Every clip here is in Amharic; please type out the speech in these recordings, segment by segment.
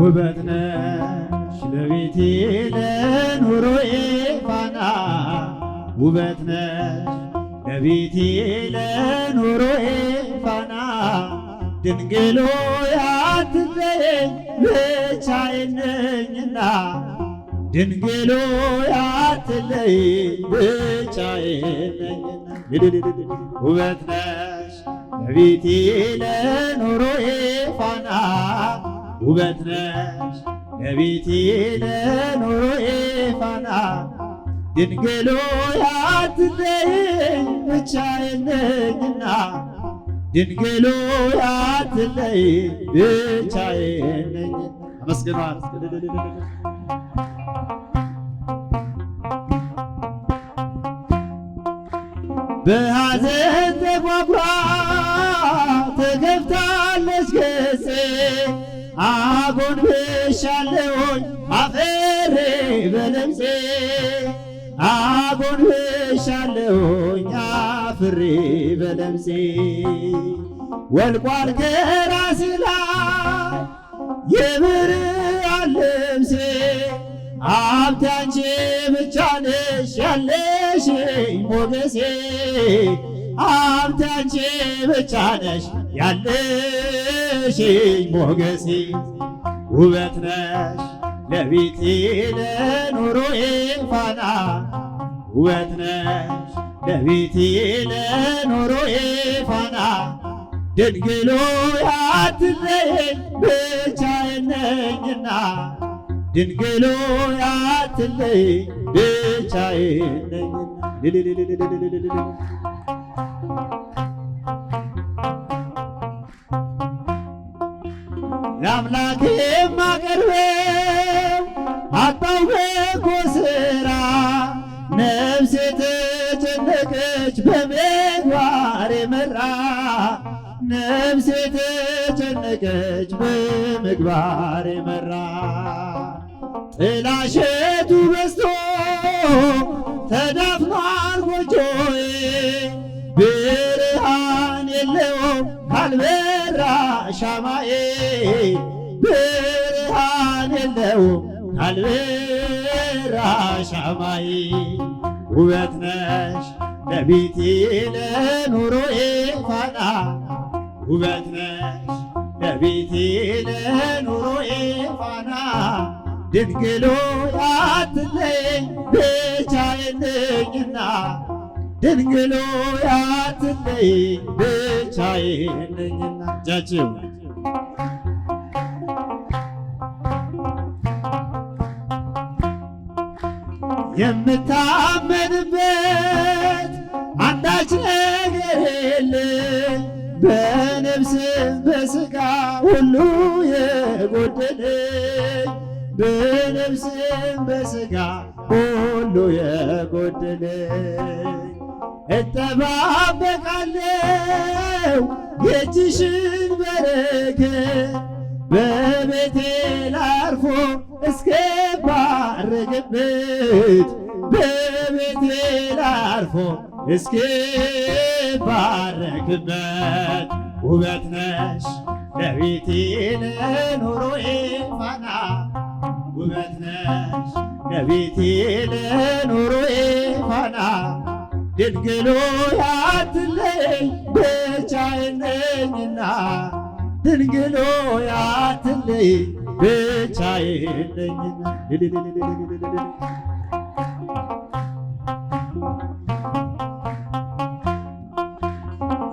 ውበት ነሽ ለቤቴ ለኑሮዬ ፋና ውበት ነሽ ለቤቴ ለኑሮዬ ፋና ድንግል ሆይ አትለይኝ ብቻዬን ነኝና ድንግል ሆይ አትለይኝ ብቻዬን ነኝና ውበት ነሽ ለቤቴ ለኑሮዬ ፋና ውበት ነሽ ለቤቴ ለኑሮዬ ፋና ድንግል ሆይ አትለይኝ ብቻዬን ነኝና ድንግል ሆይ አትለይኝ ብቻዬን ነኝና። አመስግኗት። በሐዘን ተጓጉራ ተገፍታለች ገጼ አጎንብሻለሁኝ አፍሬ በለምጼ አጎንብሻለሁኝ አፍሬ በለምጼ ወልቋል ከራሴ ላይ የብርሃን ልብሴ ሀብቴ አንቺ ብቻ ነሽ ያለሽኝ ሞገሴ ሀብቴ አንቺ ብቻ ነሽ ያለሽኝ ሞገሴ ውበት ነሽ ለቤቴ ለኑሮዬ ፋና ውበት ነሽ ለቤቴ ለኑሮዬ ፋና ድንግል ሆይ አትለይኝ ብቻዬን ነኝና ድንግል ሆይ አትለይኝ ብቻዬን ነኝና ለአምላኬ የማቀርበው አጣሁ በጎ ሥራ ነፍሴ ተጨነቀች በምግባር የመራ ነፍሴ ተጨነቀች በምግባር የመራ ጥላሸቱ በዝቶ ተዳፍኗል ጎጆዬ ብርሃን የለውም ካልበራ ሻማዬ ብርሃን የለውም ካልበራ ሻማዬ ውበት ነሽ ለቤቴ ለኑሮዬ ፋና ውበት ነሽ ለቤቴ ለኑሮዬ ፋና ድንግል ሆይ አትለይኝ ብቻዬን ነኝና ድንግል ሆይ አትለይኝ ብቻዬን ነኝና። እጃችሁ የምታመንበት አንዳች ነገር የለኝ በነፍስም በሥጋ ሁሉ የጎደለኝ በነፍስም በሥጋ ሁሉ የጎደለኝ እጠባበቃለሁ የእጅሽን በረከት በቤቴ ላርፎ እስክባረክበት በቤቴ ላርፎ እስክባረክበት ውበት ነሽ ለቤቴ ለኑሮዬ ፋና ውበት ነሽ ለቤቴ ለኑሮዬ ፋና ድንግል ሆይ አትለይኝ ብቻዬን ነኝና ድንግል ሆይ አትለይኝ ብቻዬን ነኝና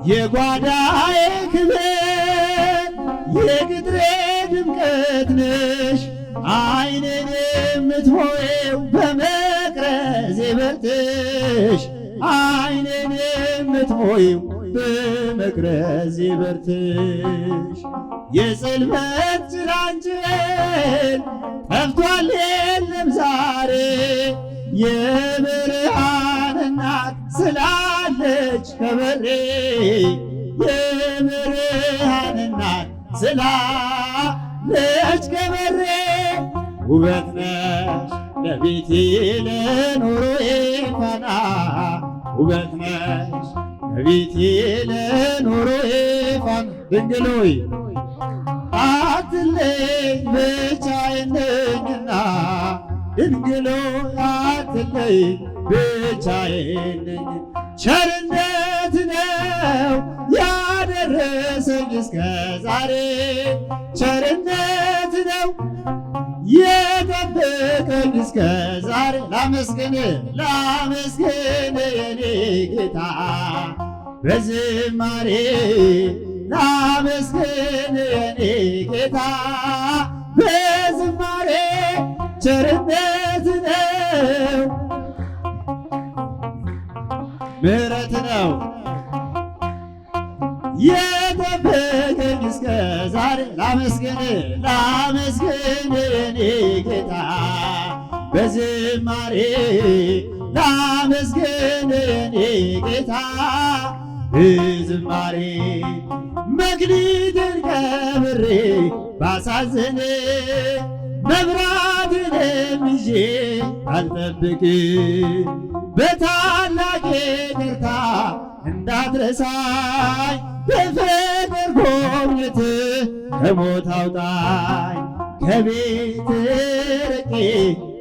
የጓዳዬ ክብር የቅጥሬ ድምቀት ነሽ ዓይኔን የምትሞዪው በመቅረዝ በርትሽ ዓይኔን የምትሞዪው በመቅረዝ በርትሽ የጽልመት ጭላንጭል ጠፍቷል የለም ዛሬ የብርሃን እናት ስላለች ከበሬ የብርሃን እናት ስላለች ከበሬ ውበት ነሽ ለቤቴ ለኑሮዬ ፋና ውበት ነሽ ለቤቴ ለኑሮዬ ፋና ድንግል ሆይ አትለኝ ብቻዬን ነኝና ድንግሎ አትለኝ ብቻዬን ነኝ። ቸርነት ነው ያደረሰኝ እስከ ዛሬ ቸርነት ነው የጠበቀኝ እስከ ዛሬ። ላመስግን ላመስግን የኔ ጌታ በዝማሬ ላመስግን የኔ ጌታ በዝማሬ ቸርነት ነው ምሕረት ነው የጠበቀኝ እስከ ዛሬ። ላመስግን ላመስግን የኔ ጌታ በዝማሬ ላመስግን የኔ ጌታ በዝማሬ መክሊትን ቀብሬ ባሳዝን መብራትንም ይዤ አልጠብቅ በታላቅ ይቅርታ እንዳትረሳኝ በፍቅር ጎብኝተህ ከሞት አውጣኝ። ከቤት ርቄ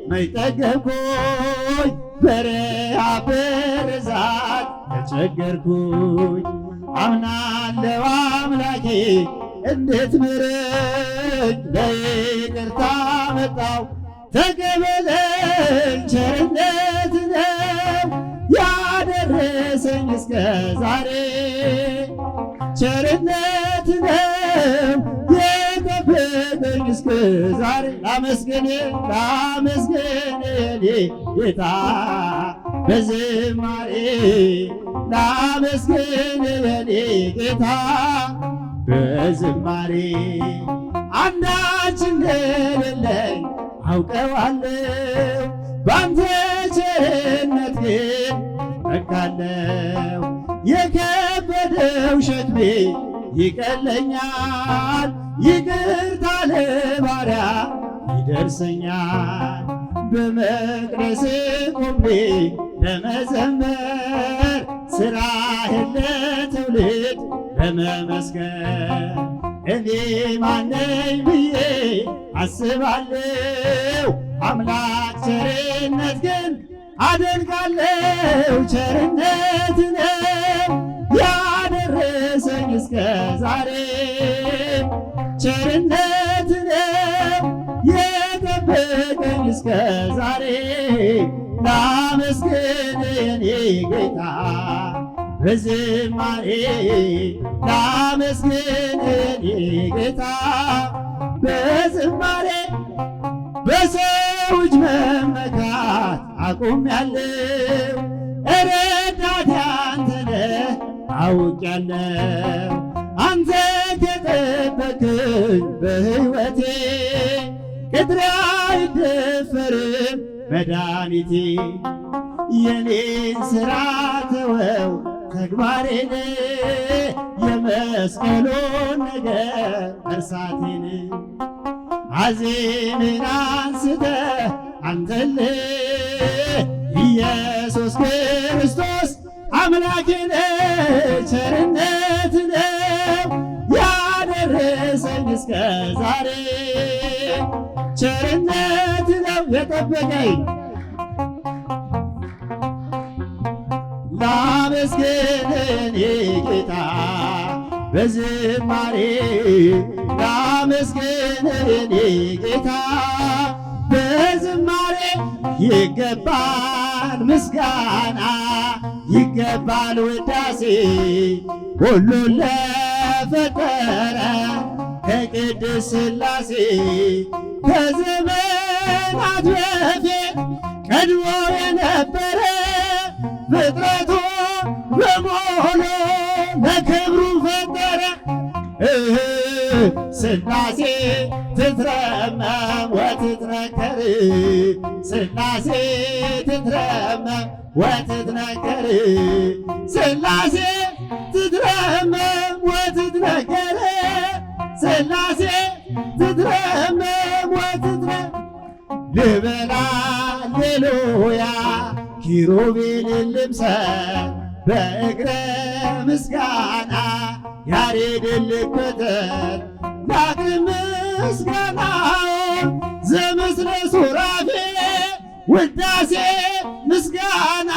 መች ጠገብኩኝ በረሃብ በርዛት ተቸገርኩኝ። አምናለሁ አምላኬ እንድትምረኝ ለይቅርታ መጣሁ ተቀበለኝ። ቸርነት ነው ያደረሰኝ እስከ ዛሬ ቸርነት ነው የጠበቀኝ እስከ ዛሬ። ላመስግን ላመስግን የኔ ጌታ በዝማሬ ላመስግን የኔ ጌታ በዝማሬ አንዳች እንደሌለኝ አውቀዋለሁ ባንተ ቸርነት ግን እመካለሁ። የከበደው ሸክሜ ይቀለኛል ይቅርታ ለባሪያ ይደርሰኛል። በመቅደስ ቆሜ ለመዘመር ሥራህን ለትውልድ ለመመስከር እኔ ማነኝ ብዬ አስባለሁ። አምላክ ቸርነት ግን አደንቃለሁ። ቸርነት ነው ያደረሰኝ እስከ ዛሬ ቸርነት ነው የጠበቀኝ እስከ ዛሬ። ላመስግን የኔ ጌታ በዝማሬ ላመስግን የኔ ጌታ በዝማሬ በሰው እጅ መመካት አቁሜያለሁ። ረዳቴ አንተ ነህ አውቄያለሁ። አንተ ከጠበቅኸኝ በሕይወቴ ቅጥሬ አይደፈርም መድኃኒቴ። የኔን ሥራ ተወው ተግባሬን የመስቀሉን ነገር መርሳቴን አዜምን አንስተህ አንተልህ ኢየሱስ ክርስቶስ አምላኬ ነህ። ቸርነት ነው ያደረሰኝ እስከ ዛሬ ቸርነት ነው የጠበቀኝ። ላመስግን የኔ ጌታ በዝማሬ ላመስግን የኔ ጌታ በዝማሬ ይገባል ምስጋና ይገባል ውዳሴ ሁሉን ለፈጠረ ከቅድስት ሥላሴ ከዘመናት በፊት ቀድሞ የነበረ ፍጥረቱ በሙሉ ለክብሩ ፈጠረ። ሥላሴ ትትረመም ወትትነከር ሥላሴ ትትረመም ወትትነከር ሥላሴ ትትረመም ወትትነከር ሥላሴ ትትረመም ወትትነከር ልበል ሃሌሉያ ኪሩቤልን ልምሰል በእግረ ምስጋና ያሬድን ልከተል ላቅርብ ምስጋናውን ዘምስለ ሱራፌል ውዳሴ ምስጋና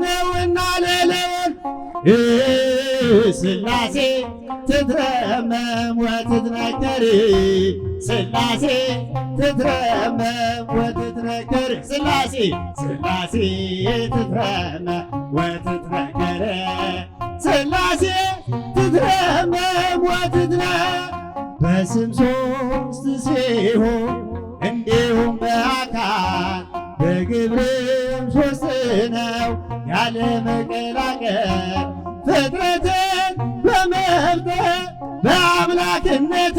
ነውና ለልዑል ሥላሴ ትትረመም ወትትነከር ሥላሴ ትትረመም ወትትነከር ሥላሴ ትትረመም ወትትነከር ሥላሴ ትትረመም ወትትነከር በስም ሦስት ሲሆን እንዲሁም በአካል በግብርም ሦስት ነው ያለ መቀላቀል ፍጥረትን በመፍጠር በአምላክነት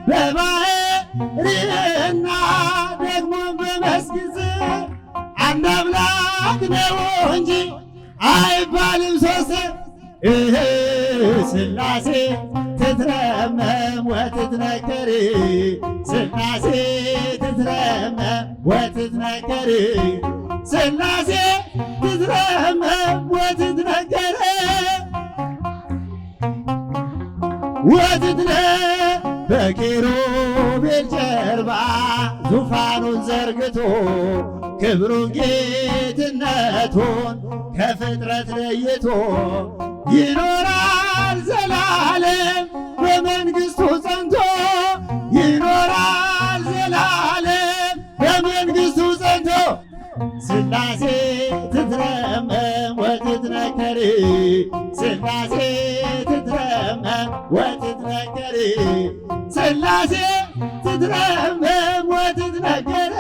በባሕርይና ደግሞ በመስግዝ አንድ አምላክ ነው እንጂ አይባልም ሦስት ሥላሴ ትትረመም ወትትነከር ሥላሴ ትትረመም ወትትነከር ሥላሴ ትትረመም ወትትነከር በኪሩቤል ጀርባ ዙፋኑን ዘርግቶ ክብሩን ጌትነቱን ከፍጥረት ለይቶ ይኖራል ዘላለም በመንግሥቱ ጸንቶ ይኖራል ዘላለም በመንግሥቱ ጸንቶ ሥላሴ ትትረመም ወትትነከር ሥላሴ ትትረመም ወትትነከር ሥላሴ ትትረመም ወትትነከር